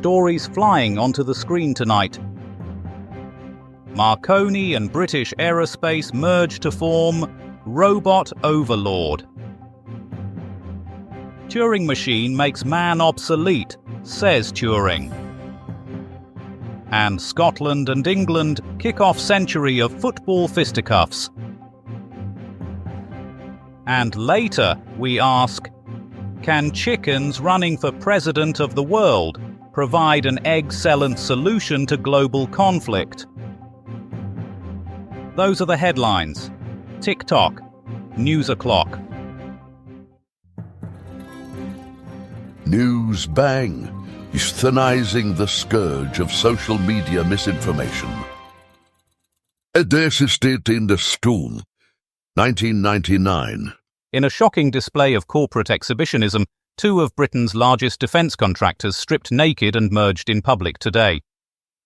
stories flying onto the screen tonight. Marconi and British Aerospace merge to form robot Overlord. Turing Machine makes man obsolete, says Turing. And Scotland and England kick off century of football fisticuffs. And later we ask, can chickens running for president of the world provide an excellent solution to global conflict? Those are the headlines. TikTok, News O'Clock. News Bang, euthanizing the scourge of social media misinformation. This is it in the Stoom, 1999. In a shocking display of corporate exhibitionism, two of Britain's largest defence contractors stripped naked and merged in public today.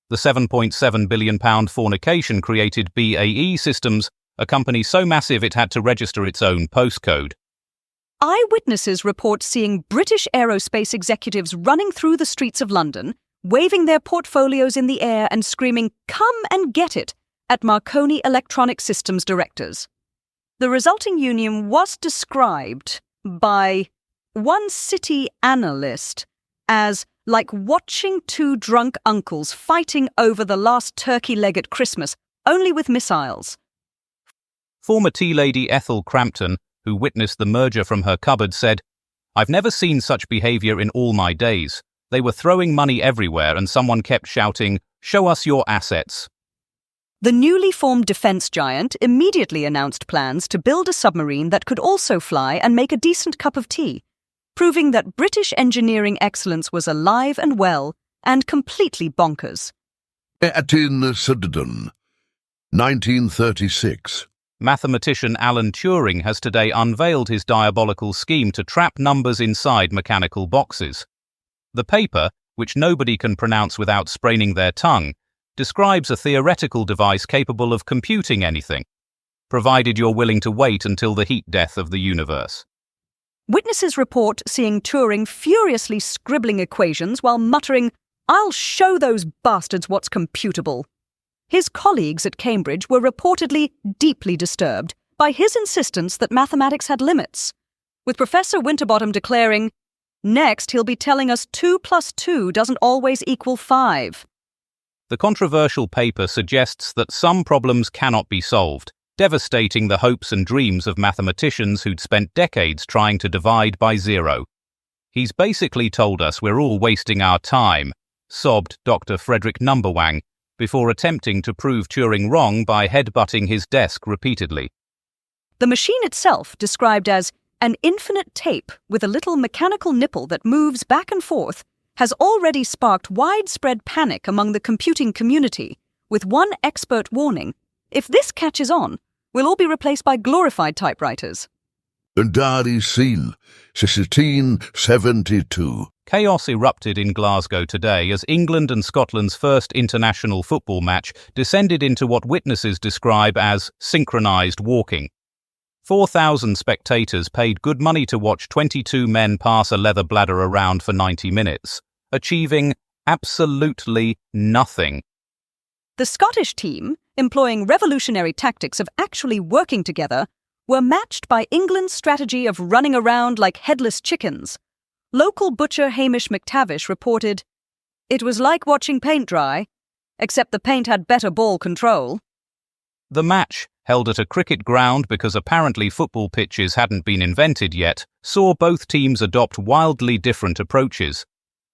The £7.7 billion fornication created BAE Systems, a company so massive it had to register its own postcode. Eyewitnesses report seeing British Aerospace executives running through the streets of London, waving their portfolios in the air and screaming, "Come and get it," at Marconi Electronic Systems directors. The resulting union was described by one city analyst as like watching two drunk uncles fighting over the last turkey leg at Christmas, only with missiles. Former tea lady Ethel Crampton, who witnessed the merger from her cupboard, said, "I've never seen such behaviour in all my days. They were throwing money everywhere and someone kept shouting, 'Show us your assets.'" The newly formed defence giant immediately announced plans to build a submarine that could also fly and make a decent cup of tea, proving that British engineering excellence was alive and well and completely bonkers. In Sudan, 1936. Mathematician Alan Turing has today unveiled his diabolical scheme to trap numbers inside mechanical boxes. The paper, which nobody can pronounce without spraining their tongue, describes a theoretical device capable of computing anything, provided you're willing to wait until the heat death of the universe. Witnesses report seeing Turing furiously scribbling equations while muttering, "I'll show those bastards what's computable." His colleagues at Cambridge were reportedly deeply disturbed by his insistence that mathematics had limits, with Professor Winterbottom declaring, "Next he'll be telling us 2 plus 2 doesn't always equal 5. The controversial paper suggests that some problems cannot be solved, devastating the hopes and dreams of mathematicians who'd spent decades trying to divide by zero. "He's basically told us we're all wasting our time," sobbed Dr. Frederick Numberwang, before attempting to prove Turing wrong by headbutting his desk repeatedly. The machine itself, described as an infinite tape with a little mechanical nipple that moves back and forth, has already sparked widespread panic among the computing community, with one expert warning, if this catches on, we'll all be replaced by glorified typewriters. Dari Seal, 1672. Chaos erupted in Glasgow today as England and Scotland's first international football match descended into what witnesses describe as synchronised walking. 4,000 spectators paid good money to watch 22 men pass a leather bladder around for 90 minutes, achieving absolutely nothing. The Scottish team, employing revolutionary tactics of actually working together, were matched by England's strategy of running around like headless chickens. Local butcher Hamish McTavish reported, "It was like watching paint dry, except the paint had better ball control." The match, held at a cricket ground because apparently football pitches hadn't been invented yet, saw both teams adopt wildly different approaches.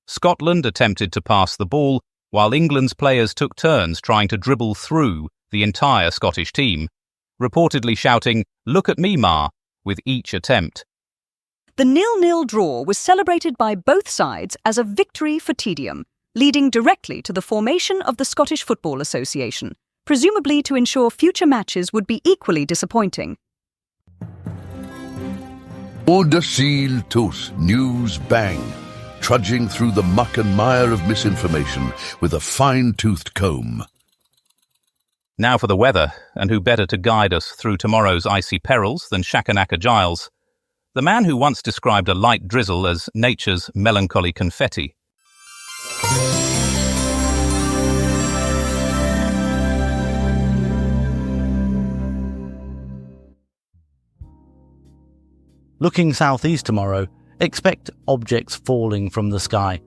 Scotland attempted to pass the ball, while England's players took turns trying to dribble through the entire Scottish team, reportedly shouting, "Look at me, Ma," with each attempt. The 0-0 draw was celebrated by both sides as a victory for tedium, leading directly to the formation of the Scottish Football Association, presumably to ensure future matches would be equally disappointing. Seal Toast News Bang, trudging through the muck and mire of misinformation with a fine-toothed comb. Now for the weather, and who better to guide us through tomorrow's icy perils than Shakanaka Giles, the man who once described a light drizzle as nature's melancholy confetti. Looking southeast tomorrow, expect objects falling from the sky.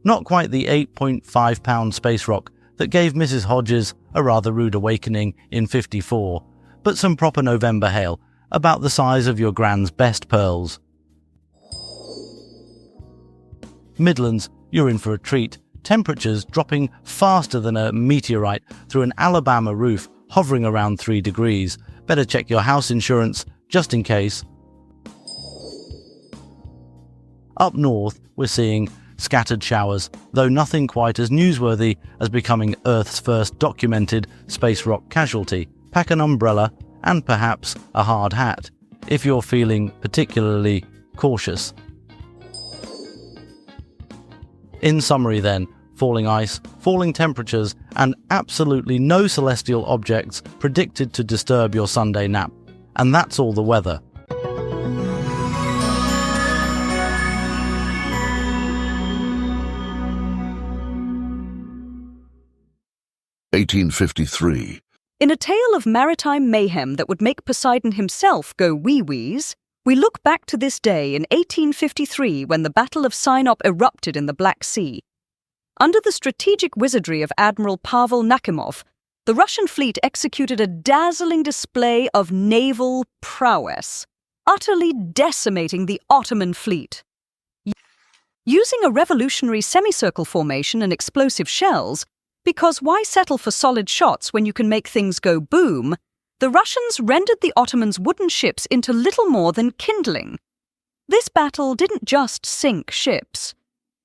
Not quite the 8.5-pound space rock that gave Mrs. Hodges a rather rude awakening in '54, but some proper November hail, about the size of your gran's best pearls. Midlands, you're in for a treat. Temperatures dropping faster than a meteorite through an Alabama roof, hovering around 3 degrees. Better check your house insurance, just in case. Up north, we're seeing scattered showers, though nothing quite as newsworthy as becoming Earth's first documented space rock casualty. Pack an umbrella and perhaps a hard hat, if you're feeling particularly cautious. In summary then, falling ice, falling temperatures, and absolutely no celestial objects predicted to disturb your Sunday nap. And that's all the weather. (1853). In a tale of maritime mayhem that would make Poseidon himself go wee-wees, we look back to this day in 1853 when the Battle of Sinop erupted in the Black Sea. Under the strategic wizardry of Admiral Pavel Nakhimov, the Russian fleet executed a dazzling display of naval prowess, utterly decimating the Ottoman fleet. Using a revolutionary semicircle formation and explosive shells, because why settle for solid shots when you can make things go boom, the Russians rendered the Ottomans' wooden ships into little more than kindling. This battle didn't just sink ships.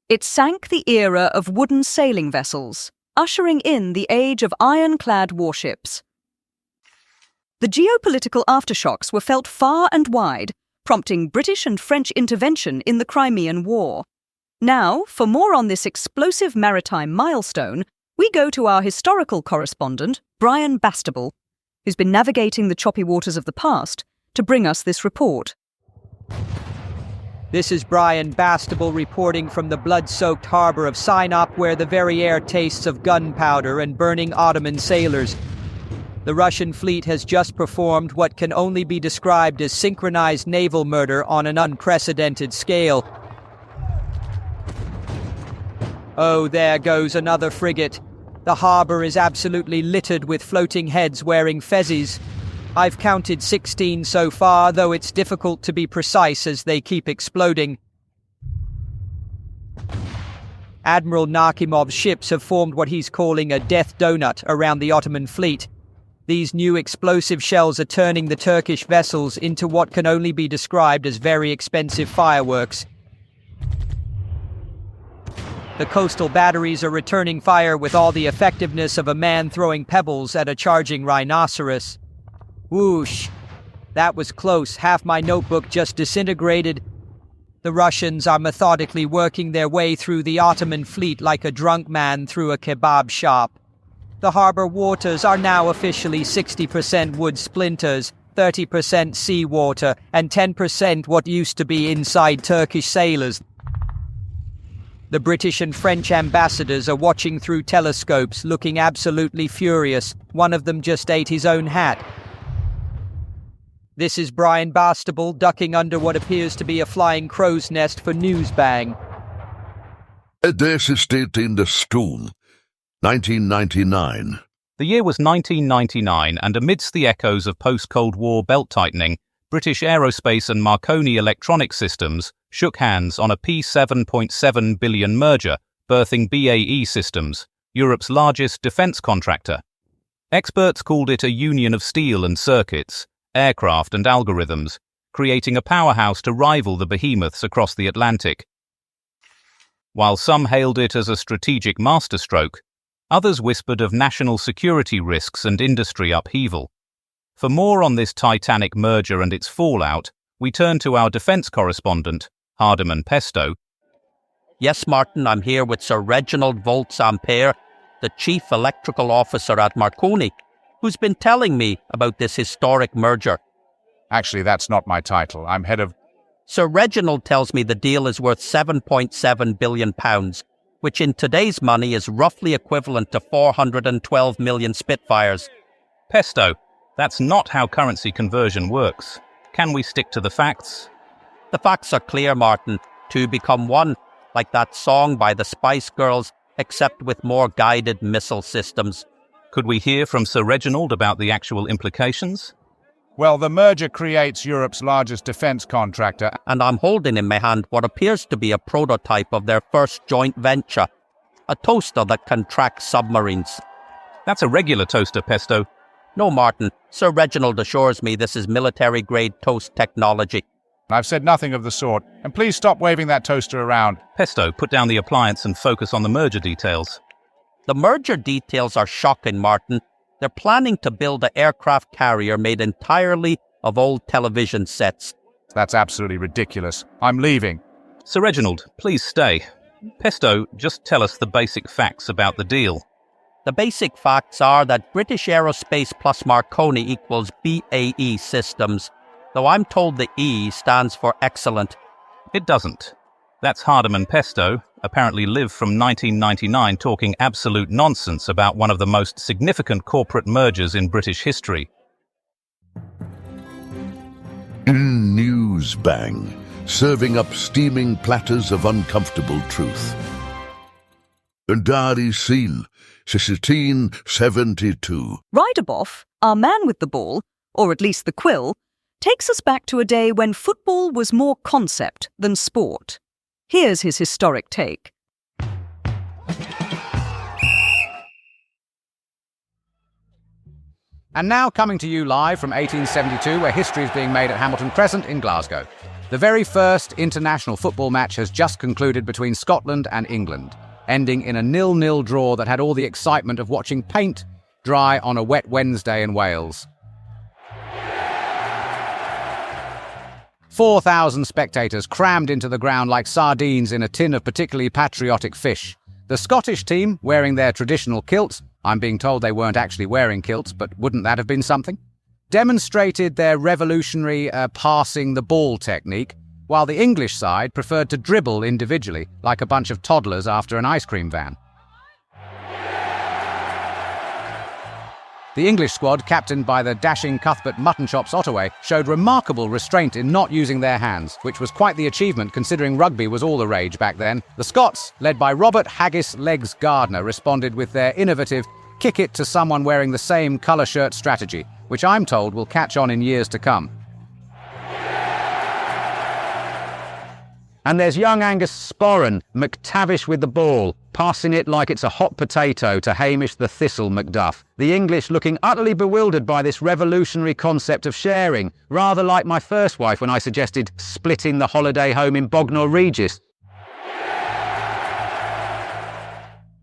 It sank the era of wooden sailing vessels, ushering in the age of ironclad warships. The geopolitical aftershocks were felt far and wide, prompting British and French intervention in the Crimean War. Now, for more on this explosive maritime milestone, we go to our historical correspondent, Brian Bastable, who's been navigating the choppy waters of the past to bring us this report. This is Brian Bastable reporting from the blood-soaked harbour of Sinop, where the very air tastes of gunpowder and burning Ottoman sailors. The Russian fleet has just performed what can only be described as synchronized naval murder on an unprecedented scale. Oh, there goes another frigate. The harbour is absolutely littered with floating heads wearing fezzes. I've counted 16 so far, though it's difficult to be precise as they keep exploding. Admiral Nakhimov's ships have formed what he's calling a death donut around the Ottoman fleet. These new explosive shells are turning the Turkish vessels into what can only be described as very expensive fireworks. The coastal batteries are returning fire with all the effectiveness of a man throwing pebbles at a charging rhinoceros. Whoosh! That was close. Half my notebook just disintegrated. The Russians are methodically working their way through the Ottoman fleet like a drunk man through a kebab shop. The harbour waters are now officially 60% wood splinters, 30% seawater, and 10% what used to be inside Turkish sailors. The British and French ambassadors are watching through telescopes, looking absolutely furious. One of them just ate his own hat. This is Brian Bastable ducking under what appears to be a flying crow's nest for Newsbang. This steht in the Sturm, 1999. The year was 1999, and amidst the echoes of post-Cold War belt-tightening, British Aerospace and Marconi Electronic Systems shook hands on a P7.7 billion merger, birthing BAE Systems, Europe's largest defence contractor. Experts called it a union of steel and circuits, aircraft and algorithms, creating a powerhouse to rival the behemoths across the Atlantic. While some hailed it as a strategic masterstroke, others whispered of national security risks and industry upheaval. For more on this titanic merger and its fallout, we turn to our defence correspondent, Hardiman Pesto. Yes, Martin, I'm here with Sir Reginald Volts-Ampere, the Chief Electrical Officer at Marconi, who's been telling me about this historic merger. Actually, that's not my title. I'm head of... Sir Reginald tells me the deal is worth £7.7 billion. which in today's money is roughly equivalent to 412 million Spitfires. Pesto, that's not how currency conversion works. Can we stick to the facts? The facts are clear, Martin. Two become one, like that song by the Spice Girls, except with more guided missile systems. Could we hear from Sir Reginald about the actual implications? Well, the merger creates Europe's largest defense contractor. And I'm holding in my hand what appears to be a prototype of their first joint venture, a toaster that can track submarines. That's a regular toaster, Pesto. No, Martin. Sir Reginald assures me this is military-grade toast technology. I've said nothing of the sort. And please stop waving that toaster around. Pesto, put down the appliance and focus on the merger details. The merger details are shocking, Martin. They're planning to build an aircraft carrier made entirely of old television sets. That's absolutely ridiculous. I'm leaving. Sir Reginald, please stay. Pesto, just tell us the basic facts about the deal. The basic facts are that British Aerospace plus Marconi equals BAE Systems, though I'm told the E stands for excellent. It doesn't. That's Hardeman Pesto, apparently lived from 1999 talking absolute nonsense about one of the most significant corporate mergers in British history. In News Bang, serving up steaming platters of uncomfortable truth. Dari Seal, 1672. Ryderboff, our man with the ball, or at least the quill, takes us back to a day when football was more concept than sport. Here's his historic take. And now coming to you live from 1872, where history is being made at Hamilton Crescent in Glasgow. The very first international football match has just concluded between Scotland and England, ending in a 0-0 draw that had all the excitement of watching paint dry on a wet Wednesday in Wales. 4,000 spectators crammed into the ground like sardines in a tin of particularly patriotic fish. The Scottish team, wearing their traditional kilts, I'm being told they weren't actually wearing kilts, but wouldn't that have been something? Demonstrated their revolutionary passing the ball technique, while the English side preferred to dribble individually, like a bunch of toddlers after an ice cream van. The English squad, captained by the dashing Cuthbert Muttonchops Ottaway, showed remarkable restraint in not using their hands, which was quite the achievement considering rugby was all the rage back then. The Scots, led by Robert Haggis Legs Gardner, responded with their innovative kick it to someone wearing the same colour shirt strategy, which I'm told will catch on in years to come. And there's young Angus Sporran, McTavish with the ball, passing it like it's a hot potato to Hamish the Thistle Macduff. The English looking utterly bewildered by this revolutionary concept of sharing, rather like my first wife when I suggested splitting the holiday home in Bognor Regis.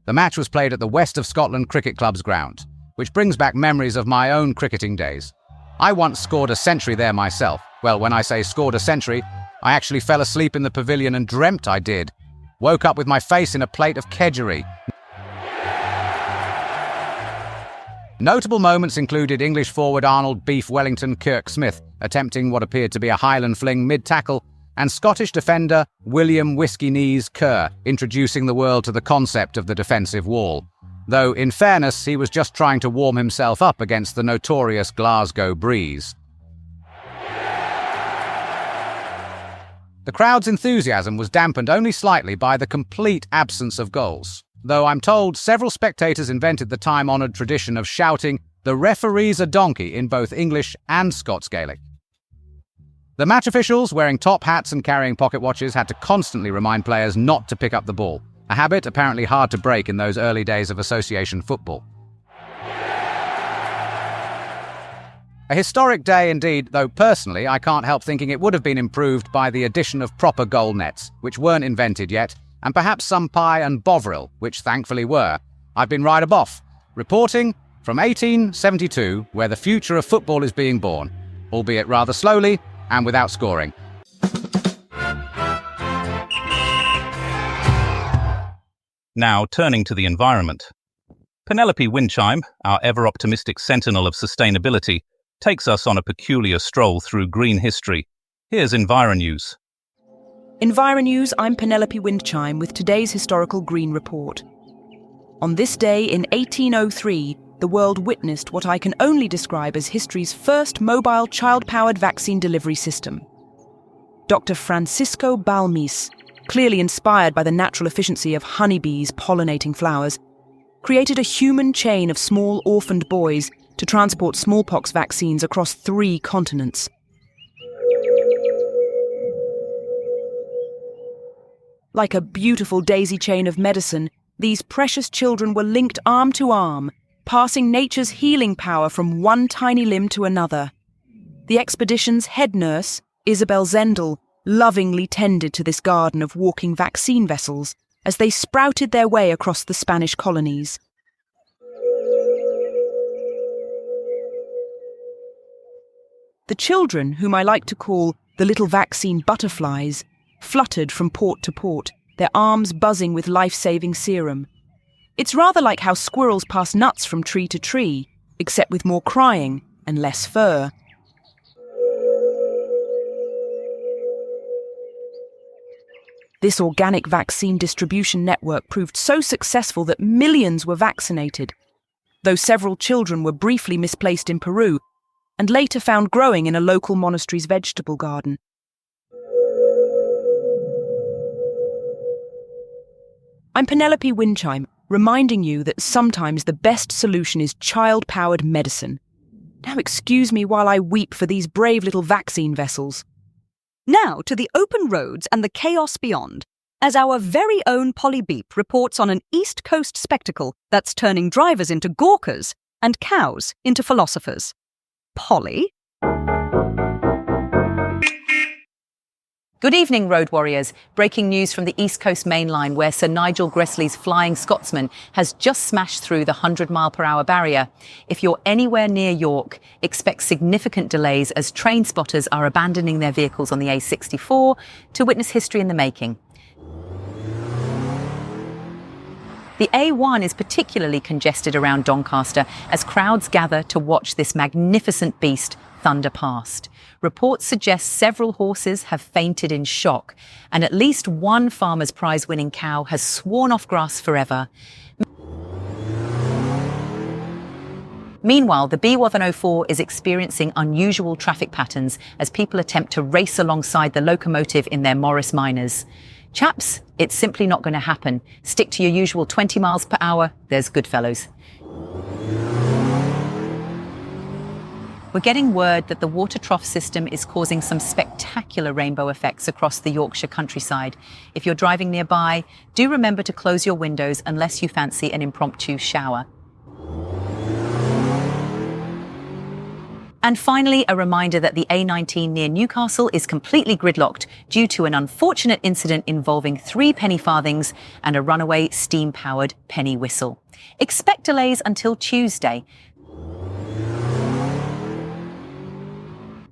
The match was played at the West of Scotland Cricket Club's ground, which brings back memories of my own cricketing days. I once scored a century there myself. Well, when I say scored a century, I actually fell asleep in the pavilion and dreamt I did. Woke up with my face in a plate of kedgeree. Notable moments included English forward Arnold Beef Wellington Kirk-Smith attempting what appeared to be a Highland fling mid-tackle, and Scottish defender William Whiskey Knees Kerr introducing the world to the concept of the defensive wall. Though, in fairness, he was just trying to warm himself up against the notorious Glasgow breeze. The crowd's enthusiasm was dampened only slightly by the complete absence of goals, though I'm told several spectators invented the time-honoured tradition of shouting, "The referee's a donkey," in both English and Scots Gaelic. The match officials, wearing top hats and carrying pocket watches, had to constantly remind players not to pick up the ball, a habit apparently hard to break in those early days of association football. A historic day indeed, though personally I can't help thinking it would have been improved by the addition of proper goal nets, which weren't invented yet, and perhaps some pie and bovril, which thankfully were. I've been Ryderboff, reporting from 1872, where the future of football is being born, albeit rather slowly and without scoring. Now, turning to the environment. Penelope Windchime, our ever-optimistic sentinel of sustainability, takes us on a peculiar stroll through green history. Here's EnviroNews. Environews, I'm Penelope Windchime with today's Historical Green Report. On this day in 1803, the world witnessed what I can only describe as history's first mobile child-powered vaccine delivery system. Dr. Francisco Balmes, clearly inspired by the natural efficiency of honeybees pollinating flowers, created a human chain of small orphaned boys to transport smallpox vaccines across 3 continents. Like a beautiful daisy chain of medicine, these precious children were linked arm to arm, passing nature's healing power from one tiny limb to another. The expedition's head nurse, Isabel Zendel, lovingly tended to this garden of walking vaccine vessels as they sprouted their way across the Spanish colonies. The children, whom I like to call the little vaccine butterflies, fluttered from port to port, their arms buzzing with life-saving serum. It's rather like how squirrels pass nuts from tree to tree, except with more crying and less fur. This organic vaccine distribution network proved so successful that millions were vaccinated, though several children were briefly misplaced in Peru and later found growing in a local monastery's vegetable garden. I'm Penelope Windchime, reminding you that sometimes the best solution is child-powered medicine. Now excuse me while I weep for these brave little vaccine vessels. Now to the open roads and the chaos beyond, as our very own Polly Beep reports on an East Coast spectacle that's turning drivers into gawkers and cows into philosophers. Polly? Good evening, road warriors. Breaking news from the East Coast Main Line, where Sir Nigel Gresley's Flying Scotsman has just smashed through the 100-mile-per-hour barrier. If you're anywhere near York, expect significant delays as train spotters are abandoning their vehicles on the A64 to witness history in the making. The A1 is particularly congested around Doncaster as crowds gather to watch this magnificent beast thunder past. Reports suggest several horses have fainted in shock, and at least one Farmer's Prize-winning cow has sworn off grass forever. Meanwhile, the B104 is experiencing unusual traffic patterns as people attempt to race alongside the locomotive in their Morris Minors. Chaps, it's simply not going to happen. Stick to your usual 20 miles per hour. There's Goodfellows. We're getting word that the water trough system is causing some spectacular rainbow effects across the Yorkshire countryside. If you're driving nearby, do remember to close your windows unless you fancy an impromptu shower. And finally, a reminder that the A19 near Newcastle is completely gridlocked due to an unfortunate incident involving 3 penny farthings and a runaway steam-powered penny whistle. Expect delays until Tuesday.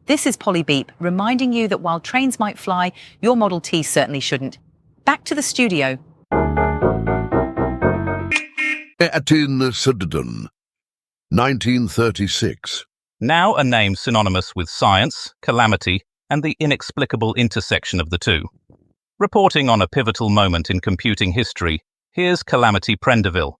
This is Polly Beep, reminding you that while trains might fly, your Model T certainly shouldn't. Back to the studio. Atin Sudden, 1936. Now a name synonymous with science, calamity, and the inexplicable intersection of the two. Reporting on a pivotal moment in computing history, here's Calamity Prendeville.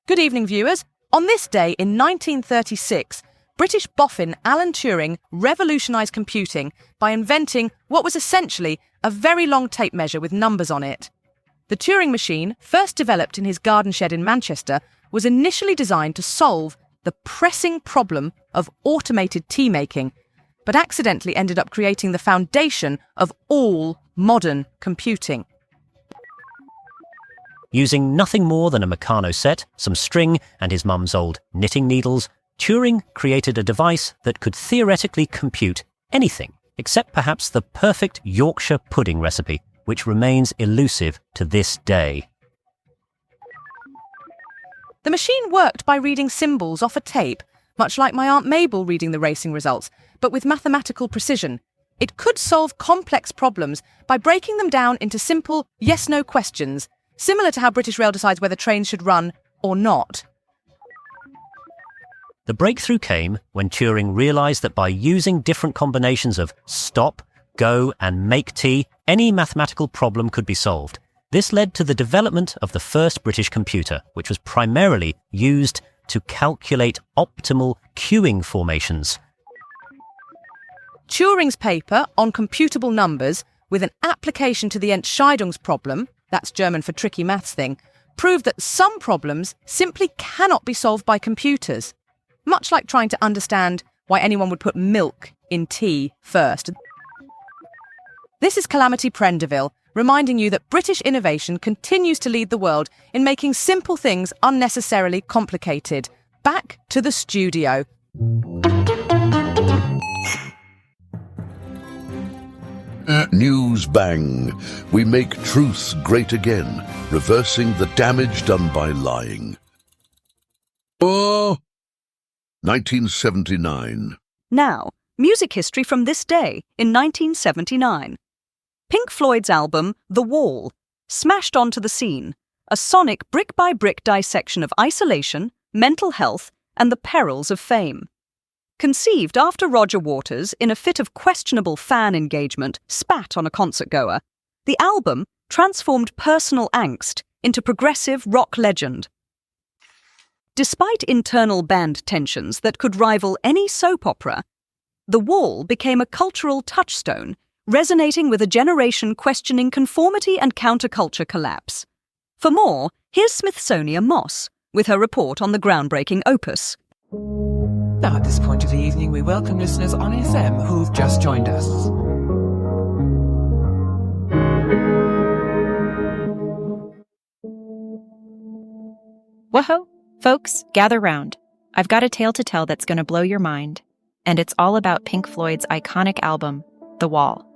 Good evening, viewers. On this day in 1936, British boffin Alan Turing revolutionised computing by inventing what was essentially a very long tape measure with numbers on it. The Turing Machine, first developed in his garden shed in Manchester, was initially designed to solve the pressing problem of automated tea-making, but accidentally ended up creating the foundation of all modern computing. Using nothing more than a Meccano set, some string, and his mum's old knitting needles, Turing created a device that could theoretically compute anything, except perhaps the perfect Yorkshire pudding recipe, which remains elusive to this day. The machine worked by reading symbols off a tape, much like my Aunt Mabel reading the racing results, but with mathematical precision. It could solve complex problems by breaking them down into simple yes-no questions, similar to how British Rail decides whether trains should run or not. The breakthrough came when Turing realised that by using different combinations of stop, go and make t, any mathematical problem could be solved. This led to the development of the first British computer, which was primarily used to calculate optimal queuing formations. Turing's paper on computable numbers with an application to the Entscheidungsproblem, that's German for tricky maths thing, proved that some problems simply cannot be solved by computers. Much like trying to understand why anyone would put milk in tea first. This is Calamity Prendeville, reminding you that British innovation continues to lead the world in making simple things unnecessarily complicated. Back to the studio. News bang. We make truth great again, reversing the damage done by lying. Oh! 1979. Now, music history from this day in 1979. Pink Floyd's album, The Wall, smashed onto the scene, a sonic brick-by-brick dissection of isolation, mental health, and the perils of fame. Conceived after Roger Waters, in a fit of questionable fan engagement, spat on a concertgoer, the album transformed personal angst into progressive rock legend. Despite internal band tensions that could rival any soap opera, The Wall became a cultural touchstone, resonating with a generation questioning conformity and counterculture collapse. For more, here's Smithsonian Moss with her report on the groundbreaking opus. Now, at this point of the evening, we welcome listeners on FM who've just joined us. Whoa-ho! Folks, gather round. I've got a tale to tell that's going to blow your mind, and it's all about Pink Floyd's iconic album, The Wall.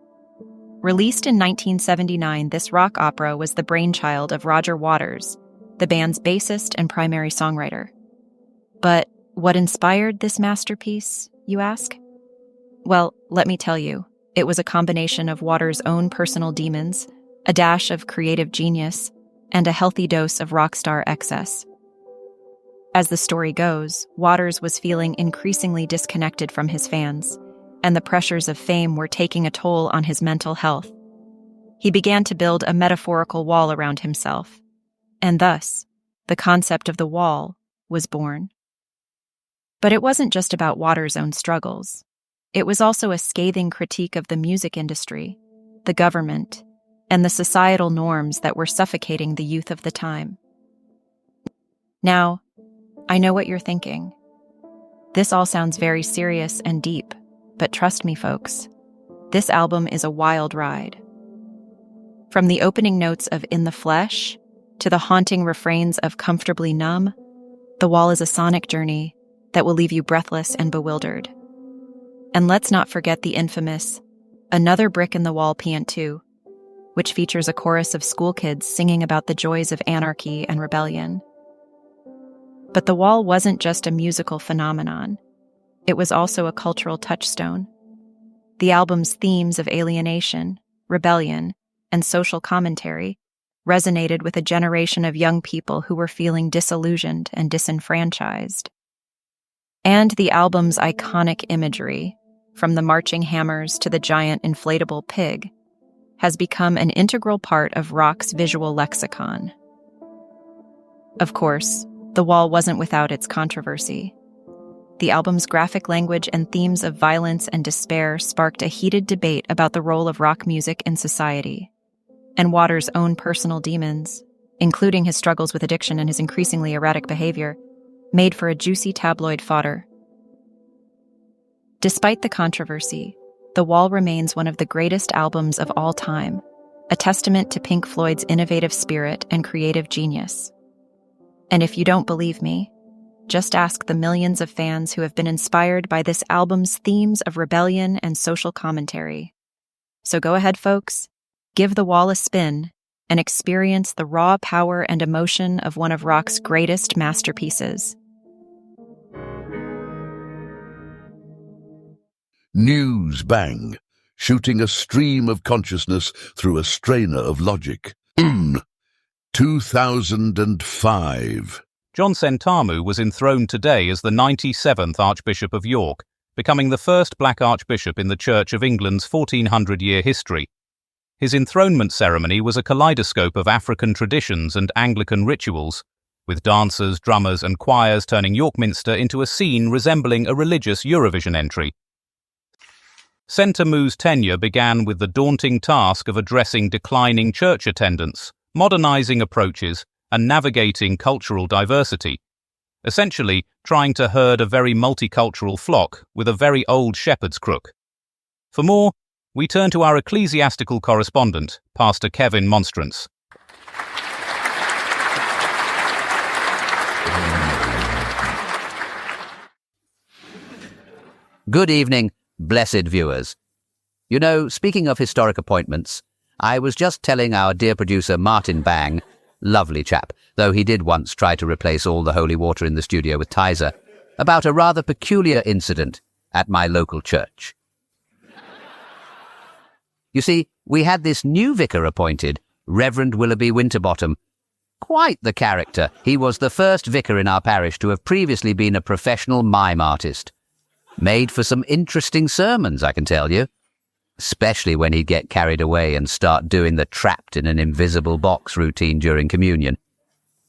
Released in 1979, this rock opera was the brainchild of Roger Waters, the band's bassist and primary songwriter. But what inspired this masterpiece, you ask? Well, let me tell you, it was a combination of Waters' own personal demons, a dash of creative genius, and a healthy dose of rock star excess. As the story goes, Waters was feeling increasingly disconnected from his fans, and the pressures of fame were taking a toll on his mental health. He began to build a metaphorical wall around himself, and thus, the concept of the wall was born. But it wasn't just about Waters' own struggles. It was also a scathing critique of the music industry, the government, and the societal norms that were suffocating the youth of the time. Now, I know what you're thinking. This all sounds very serious and deep, but trust me, folks, this album is a wild ride. From the opening notes of In the Flesh to the haunting refrains of Comfortably Numb, The Wall is a sonic journey that will leave you breathless and bewildered. And let's not forget the infamous Another Brick in the Wall Piant 2, which features a chorus of school kids singing about the joys of anarchy and rebellion. But The Wall wasn't just a musical phenomenon. It was also a cultural touchstone. The album's themes of alienation, rebellion, and social commentary resonated with a generation of young people who were feeling disillusioned and disenfranchised. And the album's iconic imagery, from the marching hammers to the giant inflatable pig, has become an integral part of rock's visual lexicon. Of course, The Wall wasn't without its controversy. The album's graphic language and themes of violence and despair sparked a heated debate about the role of rock music in society. And Waters' own personal demons, including his struggles with addiction and his increasingly erratic behavior, made for a juicy tabloid fodder. Despite the controversy, The Wall remains one of the greatest albums of all time, a testament to Pink Floyd's innovative spirit and creative genius. And if you don't believe me, just ask the millions of fans who have been inspired by this album's themes of rebellion and social commentary. So go ahead, folks, give The Wall a spin and experience the raw power and emotion of one of rock's greatest masterpieces. News bang, shooting a stream of consciousness through a strainer of logic. 2005. John Sentamu was enthroned today as the 97th Archbishop of York, becoming the first black archbishop in the Church of England's 1400-year history. His enthronement ceremony was a kaleidoscope of African traditions and Anglican rituals, with dancers, drummers and choirs turning York Minster into a scene resembling a religious Eurovision entry. Sentamu's tenure began with the daunting task of addressing declining church attendance, modernising approaches, and navigating cultural diversity, essentially trying to herd a very multicultural flock with a very old shepherd's crook. For more, we turn to our ecclesiastical correspondent, Pastor Kevin Monstrance. Good evening, blessed viewers. You know, speaking of historic appointments, I was just telling our dear producer Martin Bang, lovely chap, though he did once try to replace all the holy water in the studio with Tizer, about a rather peculiar incident at my local church. You see, we had this new vicar appointed, Reverend Willoughby Winterbottom. Quite the character. He was the first vicar in our parish to have previously been a professional mime artist. Made for some interesting sermons, I can tell you. Especially when he'd get carried away and start doing the trapped in an invisible box routine during communion.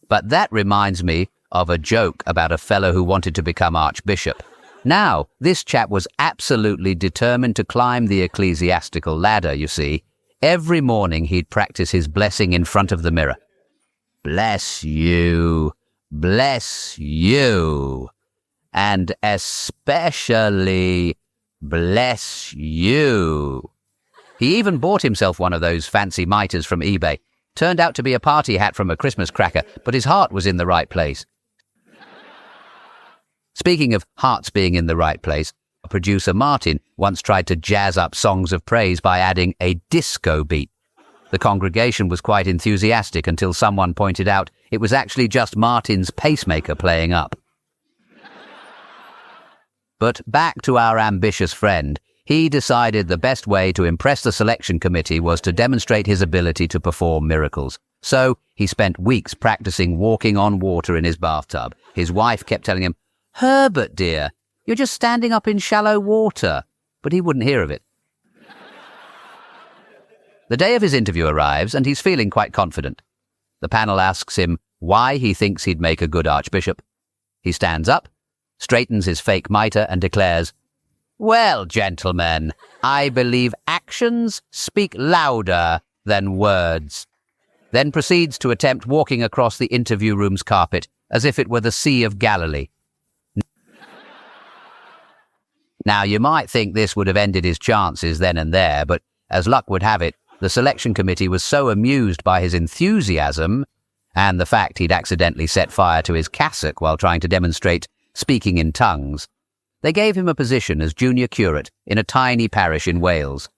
But that reminds me of a joke about a fellow who wanted to become archbishop. Now, this chap was absolutely determined to climb the ecclesiastical ladder, you see. Every morning he'd practice his blessing in front of the mirror. Bless you, bless you, and especially bless you. He even bought himself one of those fancy mitres from eBay. Turned out to be a party hat from a Christmas cracker, but his heart was in the right place. Speaking of hearts being in the right place, producer Martin once tried to jazz up songs of praise by adding a disco beat. The congregation was quite enthusiastic until someone pointed out it was actually just Martin's pacemaker playing up. But back to our ambitious friend, he decided the best way to impress the selection committee was to demonstrate his ability to perform miracles. So he spent weeks practicing walking on water in his bathtub. His wife kept telling him, "Herbert, dear, you're just standing up in shallow water." But he wouldn't hear of it. The day of his interview arrives, and he's feeling quite confident. The panel asks him why he thinks he'd make a good archbishop. He stands up, straightens his fake mitre, and declares, "Well, gentlemen, I believe actions speak louder than words." Then proceeds to attempt walking across the interview room's carpet as if it were the Sea of Galilee. Now, you might think this would have ended his chances then and there, but as luck would have it, the selection committee was so amused by his enthusiasm and the fact he'd accidentally set fire to his cassock while trying to demonstrate speaking in tongues, they gave him a position as junior curate in a tiny parish in Wales.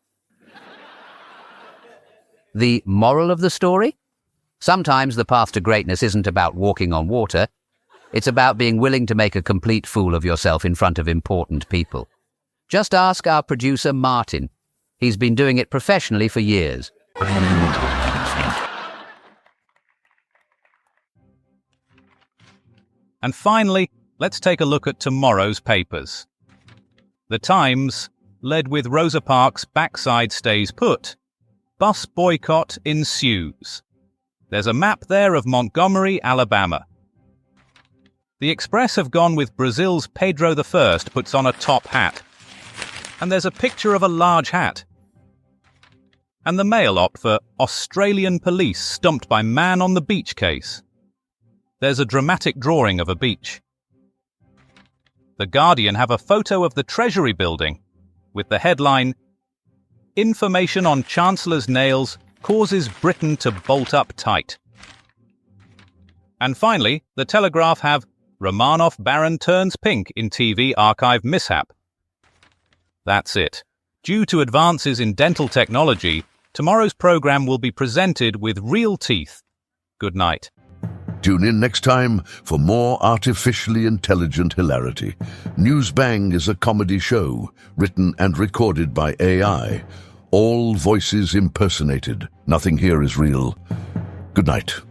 The moral of the story? Sometimes the path to greatness isn't about walking on water. It's about being willing to make a complete fool of yourself in front of important people. Just ask our producer Martin. He's been doing it professionally for years. And finally, let's take a look at tomorrow's papers. The Times led with Rosa Parks' backside stays put. Bus boycott ensues. There's a map there of Montgomery, Alabama. The Express have gone with Brazil's Pedro I puts on a top hat. And there's a picture of a large hat. And the Mail opt for Australian police stumped by man on the beach case. There's a dramatic drawing of a beach. The Guardian have a photo of the Treasury building with the headline, "Information on Chancellor's nails causes Britain to bolt up tight." And finally, the Telegraph have Romanov Baron turns pink in TV archive mishap. That's it. Due to advances in dental technology, tomorrow's program will be presented with real teeth. Good night. Tune in next time for more artificially intelligent hilarity. Newsbang is a comedy show written and recorded by AI. All voices impersonated. Nothing here is real. Good night.